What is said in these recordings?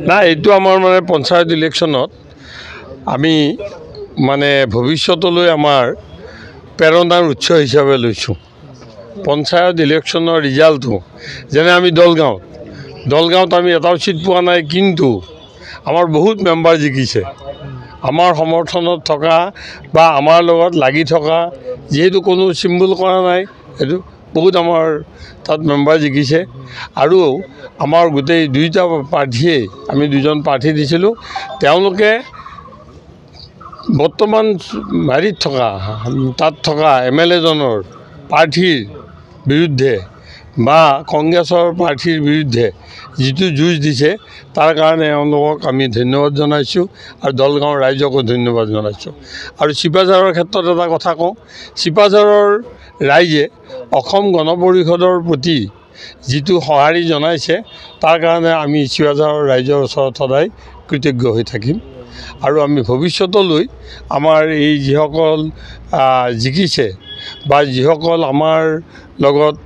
না এইটো আমাৰ মানে পঞ্চায়ত ইলেকশ্যনত আমি মানে ভৱিষ্যতলৈ আমাৰ প্ৰেৰণাৰ উৎস হিচাপে লৈছোঁ। পঞ্চায়ত ইলেকশ্যনৰ ৰিজাল্টটো যেনে আমি দলগাঁৱত আমি এটাও চিট পোৱা নাই, কিন্তু আমাৰ বহুত মেম্বাৰ জিকিছে। আমাৰ সমৰ্থনত থকা বা আমাৰ লগত লাগি থকা, যিহেতু কোনো চিম্বল কৰা নাই, সেইটো বহুত আমাৰ তাত মেম্বাৰ জিকিছে। আৰু আমাৰ গোটেই দুইটা প্ৰাৰ্থীয়ে, আমি দুজন প্ৰাৰ্থী দিছিলোঁ, তেওঁলোকে বৰ্তমান হেৰিত থকা তাত থকা MLA জনৰ প্ৰাৰ্থীৰ বিৰুদ্ধে বা কংগ্ৰেছৰ প্ৰাৰ্থীৰ বিৰুদ্ধে যিটো যুঁজ দিছে, তাৰ কাৰণে এওঁলোকক আমি ধন্যবাদ জনাইছোঁ আৰু দলগাঁৱৰ ৰাইজকো ধন্যবাদ জনাইছোঁ। আৰু চিপাঝাৰৰ ক্ষেত্ৰত এটা কথা কওঁ, চিপাঝাৰৰ ৰাইজে অসম গণ পৰিষদৰ প্ৰতি যিটো সঁহাৰি জনাইছে, তাৰ কাৰণে আমি চিপাঝাৰৰ ৰাইজৰ ওচৰত সদায় কৃতজ্ঞ হৈ থাকিম। আৰু আমি ভৱিষ্যতলৈ আমাৰ এই যিসকল জিকিছে বা যিসকল আমাৰ লগত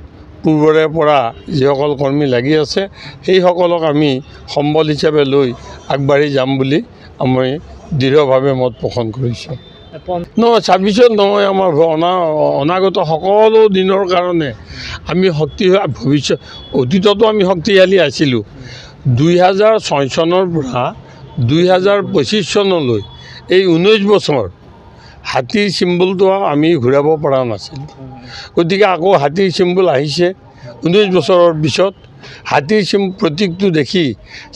পূৰ্বৰে পৰা যিসকল কৰ্মী লাগি আছে, সেইসকলক আমি সম্বল হিচাপে লৈ আগবাঢ়ি যাম বুলি আমি দৃঢ়ভাৱে মত পোষণ কৰিছোঁ। নহয় 26ত নহয়, আমাৰ অনাগত সকলো দিনৰ কাৰণে আমি ভৱিষ্যত অতীততো আমি শক্তিশালী আছিলোঁ। 2006 চনৰ পৰা 2025 চনলৈ এই 19 বছৰ হাতীৰ চিম্বলটো আমি ঘূৰাব পৰা নাছিলোঁ। গতিকে আকৌ হাতীৰ চিম্বল আহিছে 19 বছৰৰ পিছত। হাতীৰ প্ৰতীকটো দেখি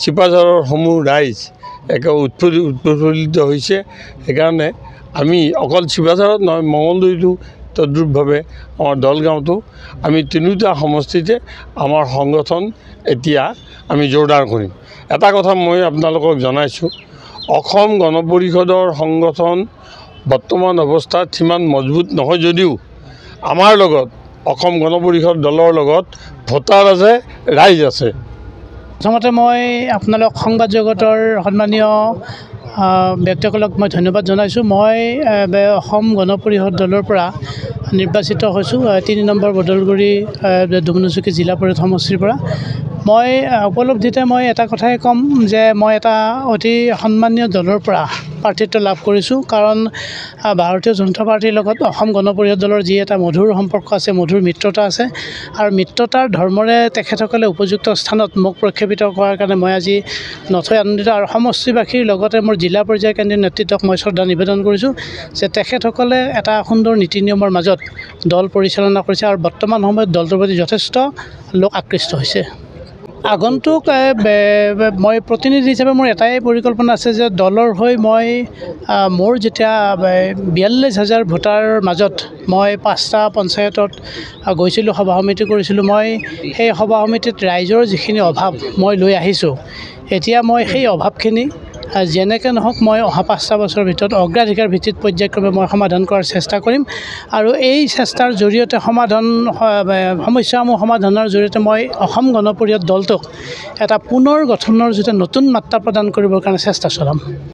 চিপাঝাৰৰ সমূহ ৰাইজ একে উৎফুল্লিত হৈছে। সেইকাৰণে আমি অকল চিপাঝাৰত নহয়, মঙলদৈতো তদ্ৰুপভাৱে আমাৰ দলগাঁৱতো আমি তিনিওটা সমষ্টিতে আমাৰ সংগঠন এতিয়া আমি জোৰদাৰ কৰিম। এটা কথা মই আপোনালোকক জনাইছোঁ, অসম গণ পৰিষদৰ সংগঠন বৰ্তমান অৱস্থাত সিমান মজবুত নহয় যদিও আমাৰ লগত অসম গণ পৰিষদ দলৰ লগত ভোটাৰ আছে, ৰাইজ আছে। প্ৰথমতে মই আপোনালোক সংবাদ জগতৰ সন্মানীয় ব্যক্তিসকলক মই ধন্যবাদ জনাইছোঁ। মই অসম গণ পৰিষদ দলৰ পৰা নিৰ্বাচিত হৈছোঁ 3 নম্বৰ বদলগুৰি দুমনচুকী জিলা পৰিষদ সমষ্টিৰ পৰা। মই উপলব্ধিতে মই এটা কথাই ক'ম যে মই এটা অতি সন্মানীয় দলৰ পৰা প্ৰাৰ্থিত্ব লাভ কৰিছোঁ। কাৰণ ভাৰতীয় জনতা পাৰ্টীৰ লগত অসম গণ পৰিষদ দলৰ যি এটা মধুৰ সম্পৰ্ক আছে, মধুৰ মিত্ৰতা আছে, আৰু মিত্ৰতাৰ ধৰ্মৰে তেখেতসকলে উপযুক্ত স্থানত মোক প্ৰক্ষেপিত কৰাৰ কাৰণে মই আজি নথৈ আনন্দিত। আৰু সমষ্টিবাসীৰ লগতে মোৰ জিলা পৰ্যায়ৰ কেন্দ্ৰীয় নেতৃত্বক মই শ্ৰদ্ধা নিবেদন কৰিছোঁ যে তেখেতসকলে এটা সুন্দৰ নীতি নিয়মৰ মাজত দল পৰিচালনা কৰিছে আৰু বৰ্তমান সময়ত দলটোৰ প্ৰতি যথেষ্ট লোক আকৃষ্ট হৈছে। আগন্তুক মই প্ৰতিনিধি হিচাপে মোৰ এটাই পৰিকল্পনা আছে যে দলৰ হৈ মই মোৰ যেতিয়া 42,000 ভোটাৰৰ মাজত মই 5টা পঞ্চায়তত গৈছিলোঁ, সভা সমিতি কৰিছিলোঁ। মই সেই সভা সমিতিত ৰাইজৰ যিখিনি অভাৱ মই লৈ আহিছোঁ, এতিয়া মই সেই অভাৱখিনি যেনেকৈ নহওক মই অহা 5টা বছৰৰ ভিতৰত অগ্ৰাধিকাৰ ভিত্তিত পৰ্যায়ক্ৰমে মই সমাধান কৰাৰ চেষ্টা কৰিম। আৰু এই চেষ্টাৰ জৰিয়তে সমস্যাসমূহ সমাধানৰ জৰিয়তে মই অসম গণ পৰিষদ দলটোক এটা পুনৰ গঠনৰ নতুন মাত্ৰা প্ৰদান কৰিবৰ কাৰণে চেষ্টা চলাম।